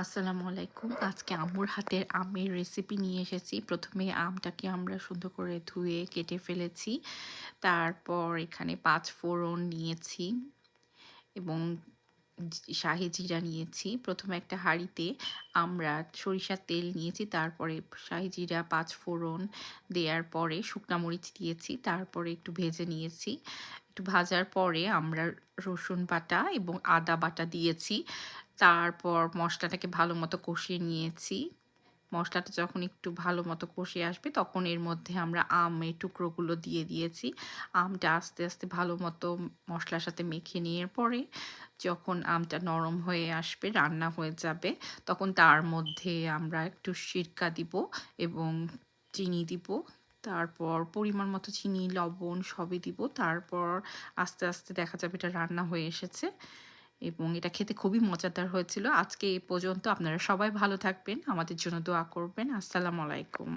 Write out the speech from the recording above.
আসসালামু আলাইকুম। আজকে আম্মুর হাতের আমের রেসিপি নিয়ে এসেছি। ১ম এ আমটাকে আমরা সুন্দর করে ধুয়ে কেটে ফেলেছি। তারপর এখানে ৫ ফোড়ন নিয়েছি এবং শাহি জিরা নিয়েছি। ১ম এ একটা হাঁড়িতে আমরা সরিষার তেল নিয়েছি। তারপরে শাহি জিরা, ৫ ফোড়ন দেয়ার পরে শুকনা মরিচ দিয়েছি। তারপরে একটু ভেজে নিয়েছি। একটু ভাজার পরে আমরা রসুন বাটা এবং আদা বাটা দিয়েছি। তারপর মসলাটাকে ভালোমতো কষিয়ে নিয়েছি। মসলাটা যখন একটু ভালোমতো কষে আসবে তখন এর মধ্যে আমরা আমের টুকরোগুলো দিয়ে দিয়েছি। আমটা আস্তে, আস্তে ভালোমতো মসলার সাথে মেখে নেওয়ার পরে যখন আমটা নরম হয়ে আসবে, রান্না হয়ে যাবে, তখন তার মধ্যে আমরা একটু সিরকা দিব এবং চিনি দিব। তারপর পরিমাণ মতো চিনি, লবণ সবই দিব। তারপর আস্তে, আস্তে দেখা যাবে এটা রান্না হয়ে এসেছে এবং এটা খেতে খুবই মজাদার হয়েছিল। আজকে এ পর্যন্ত। আপনারা সবাই ভালো থাকবেন। আমাদের জন্য দোয়া করবেন। আসসালামু আলাইকুম।